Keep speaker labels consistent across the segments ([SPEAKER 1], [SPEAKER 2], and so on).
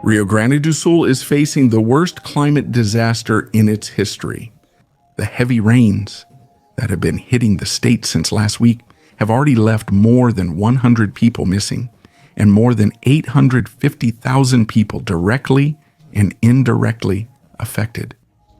[SPEAKER 1] Rio Grande do Sul is facing the worst climate disaster in its history. The heavy rains that have been hitting the state since last week have already left more than 100 people missing and more than 850,000 people directly and indirectly affected.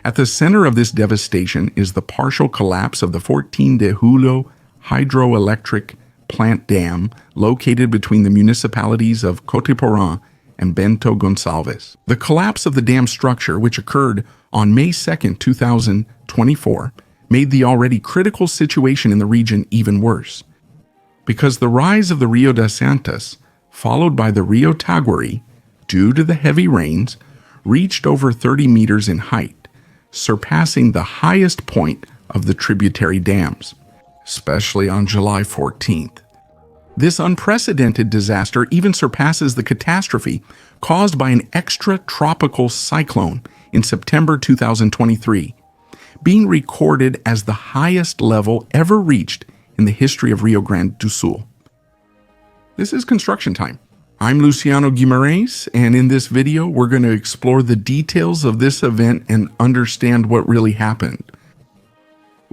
[SPEAKER 1] At the center of this devastation is the partial collapse of the 14 de Julio hydroelectric plant dam located between the municipalities of Cotiporã and Bento Gonçalves. The collapse of the dam structure, which occurred on May 2, 2024, made the already critical situation in the region even worse. Because the rise of the Rio das Antas, followed by the Rio Taguari, due to the heavy rains, reached over 30 meters in height, surpassing the highest point of the tributary dams, especially on July 14th. This unprecedented disaster even surpasses the catastrophe caused by an extratropical cyclone in September 2023, being recorded as the highest level ever reached in the history of Rio Grande do Sul. This is construction time. I'm Luciano Guimarães, and in this video, we're going to explore the details of this event and understand what really happened.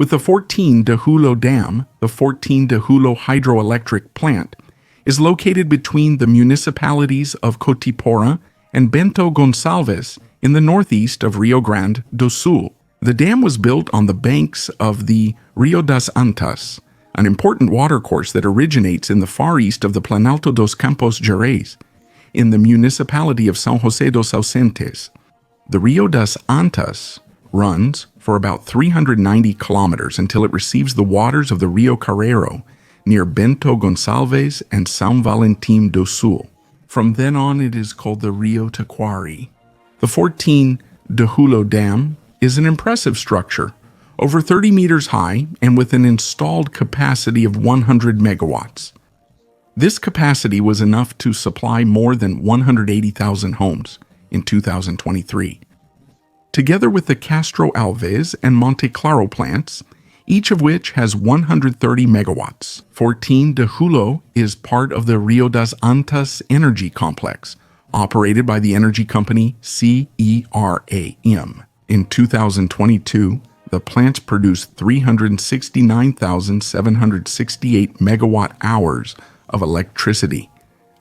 [SPEAKER 1] With the 14 de Julio Dam, the 14 de Julio hydroelectric plant is located between the municipalities of Cotiporã and Bento Gonçalves in the northeast of Rio Grande do Sul. The dam was built on the banks of the Rio das Antas, an important watercourse that originates in the far east of the Planalto dos Campos Gerais, in the municipality of São José dos Ausentes. The Rio das Antas runs for about 390 kilometers until it receives the waters of the Rio Carreiro near Bento Gonçalves and São Valentim do Sul. From then on, it is called the Rio Taquari. The 14 de Julio Dam is an impressive structure, over 30 meters high and with an installed capacity of 100 megawatts. This capacity was enough to supply more than 180,000 homes in 2023. Together with the Castro Alves and Monte Claro plants, each of which has 130 megawatts. 14 de Julio is part of the Rio das Antas energy complex, operated by the energy company CERAM. In 2022, the plants produced 369,768 megawatt hours of electricity,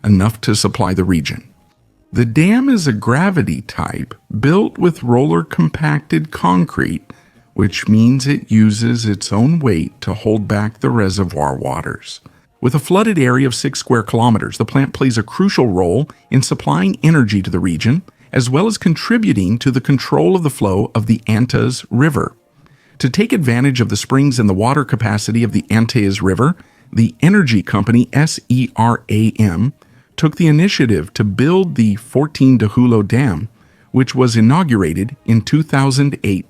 [SPEAKER 1] enough to supply the region. The dam is a gravity type built with roller compacted concrete, which means it uses its own weight to hold back the reservoir waters. With a flooded area of 6 square kilometers, the plant plays a crucial role in supplying energy to the region, as well as contributing to the control of the flow of the Antas River. To take advantage of the springs and the water capacity of the Antas River, the energy company SERAM took the initiative to build the 14 de Julio Dam, which was inaugurated in 2008.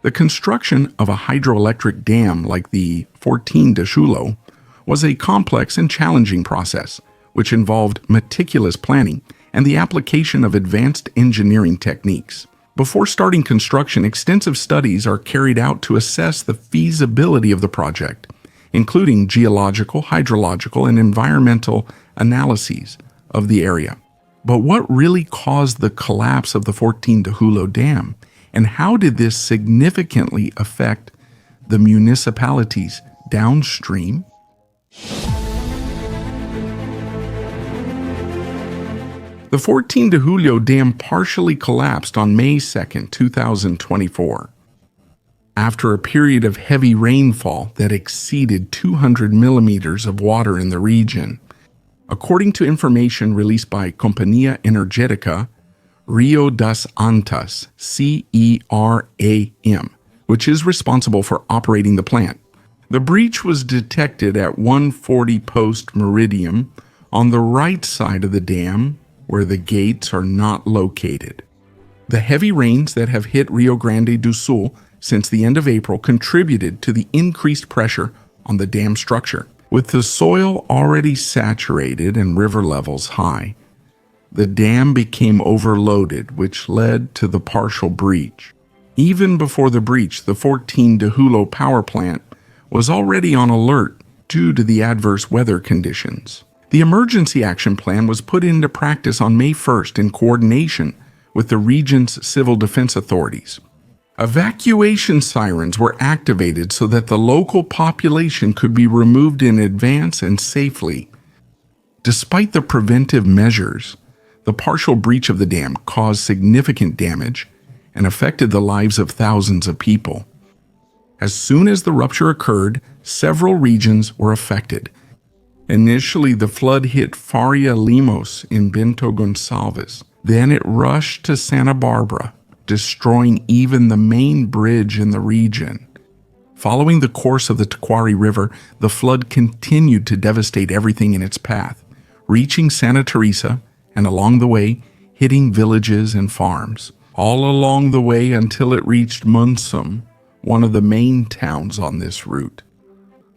[SPEAKER 1] The construction of a hydroelectric dam like the 14 de Julio was a complex and challenging process, which involved meticulous planning and the application of advanced engineering techniques. Before starting construction, extensive studies are carried out to assess the feasibility of the project, including geological, hydrological, and environmental analyses of the area. But what really caused the collapse of the 14 de Julio Dam, and how did this significantly affect the municipalities downstream? The 14 de Julio Dam partially collapsed on May 2, 2024. After a period of heavy rainfall that exceeded 200 millimeters of water in the region. According to information released by Companhia Energética Rio das Antas, CERAM, which is responsible for operating the plant. The breach was detected at 140 post meridian on the right side of the dam, where the gates are not located. The heavy rains that have hit Rio Grande do Sul since the end of April contributed to the increased pressure on the dam structure. With the soil already saturated and river levels high, the dam became overloaded, which led to the partial breach. Even before the breach, the 14 de Julio power plant was already on alert due to the adverse weather conditions. The emergency action plan was put into practice on May 1st in coordination with the region's civil defense authorities. Evacuation sirens were activated so that the local population could be removed in advance and safely. Despite the preventive measures, the partial breach of the dam caused significant damage and affected the lives of thousands of people. As soon as the rupture occurred, several regions were affected. Initially, the flood hit Faria Limos in Bento Gonçalves. Then it rushed to Santa Barbara, destroying even the main bridge in the region. Following the course of the Taquari River, the flood continued to devastate everything in its path, reaching Santa Teresa and along the way, hitting villages and farms, all along the way until it reached Munsum, one of the main towns on this route.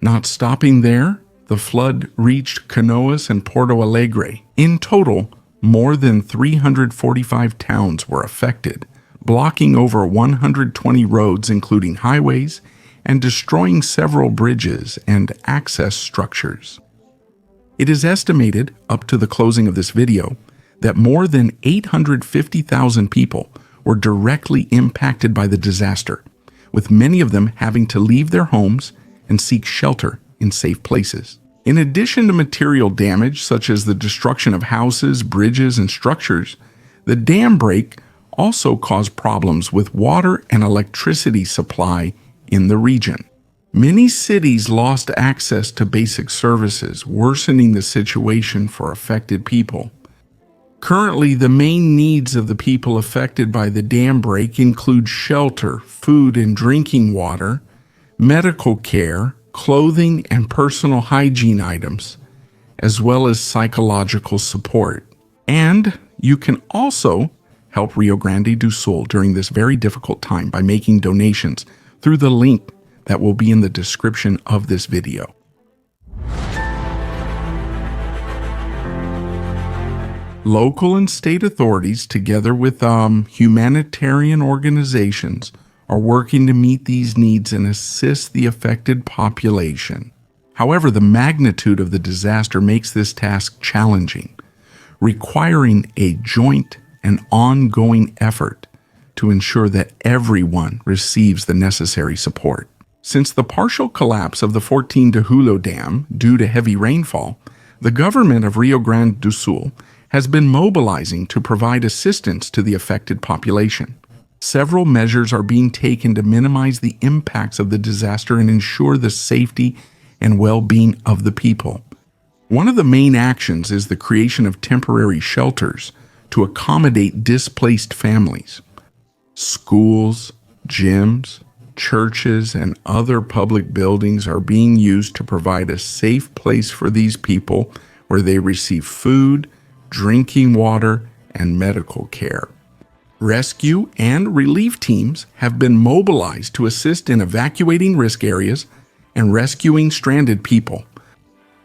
[SPEAKER 1] Not stopping there, the flood reached Canoas and Porto Alegre. In total, more than 345 towns were affected, blocking over 120 roads, including highways, and destroying several bridges and access structures. It is estimated, up to the closing of this video, that more than 850,000 people were directly impacted by the disaster, with many of them having to leave their homes and seek shelter in safe places. In addition to material damage, such as the destruction of houses, bridges, and structures, the dam break also caused problems with water and electricity supply in the region. Many cities lost access to basic services, worsening the situation for affected people. Currently, the main needs of the people affected by the dam break include shelter, food and drinking water, medical care, clothing and personal hygiene items, as well as psychological support. And you can also help Rio Grande do Sul during this very difficult time by making donations through the link that will be in the description of this video. Local and state authorities, together with humanitarian organizations, are working to meet these needs and assist the affected population. However, the magnitude of the disaster makes this task challenging, requiring a joint and ongoing effort to ensure that everyone receives the necessary support. Since the partial collapse of the 14 de Julio Dam due to heavy rainfall, the government of Rio Grande do Sul has been mobilizing to provide assistance to the affected population. Several measures are being taken to minimize the impacts of the disaster and ensure the safety and well-being of the people. One of the main actions is the creation of temporary shelters to accommodate displaced families. Schools, gyms, churches, and other public buildings are being used to provide a safe place for these people where they receive food, drinking water, and medical care. Rescue and relief teams have been mobilized to assist in evacuating risk areas and rescuing stranded people.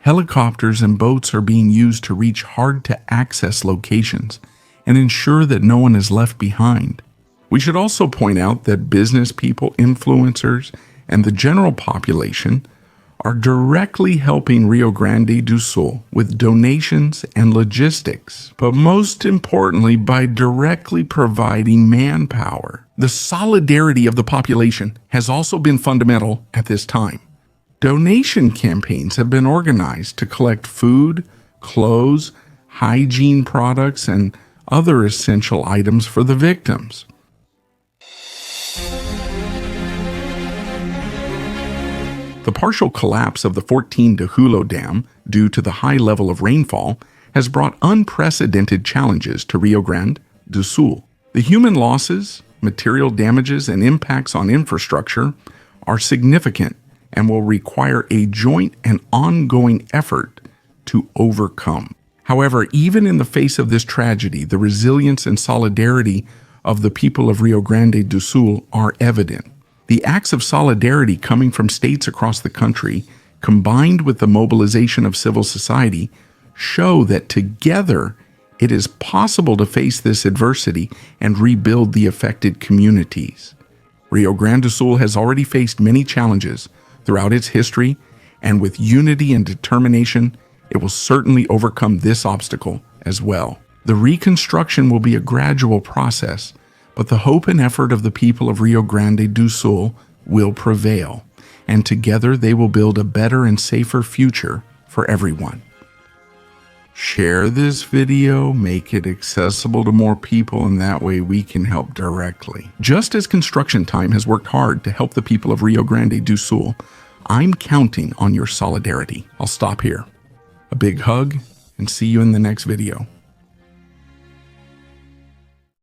[SPEAKER 1] Helicopters and boats are being used to reach hard-to-access locations and ensure that no one is left behind. We should also point out that business people, influencers, and the general population are directly helping Rio Grande do Sul with donations and logistics, but most importantly, by directly providing manpower. The solidarity of the population has also been fundamental at this time. Donation campaigns have been organized to collect food, clothes, hygiene products, and other essential items for the victims. The partial collapse of the 14 de Julio Dam due to the high level of rainfall has brought unprecedented challenges to Rio Grande do Sul. The human losses, material damages, and impacts on infrastructure are significant and will require a joint and ongoing effort to overcome. However, even in the face of this tragedy, the resilience and solidarity of the people of Rio Grande do Sul are evident. The acts of solidarity coming from states across the country, combined with the mobilization of civil society, show that together it is possible to face this adversity and rebuild the affected communities. Rio Grande do Sul has already faced many challenges throughout its history, and with unity and determination, It will certainly overcome this obstacle as well. The reconstruction will be a gradual process, but the hope and effort of the people of Rio Grande do Sul will prevail, and together they will build a better and safer future for everyone. Share this video, make it accessible to more people, and that way we can help directly. Just as Construction Time has worked hard to help the people of Rio Grande do Sul, I'm counting on your solidarity. I'll stop here. A big hug, and see you in the next video.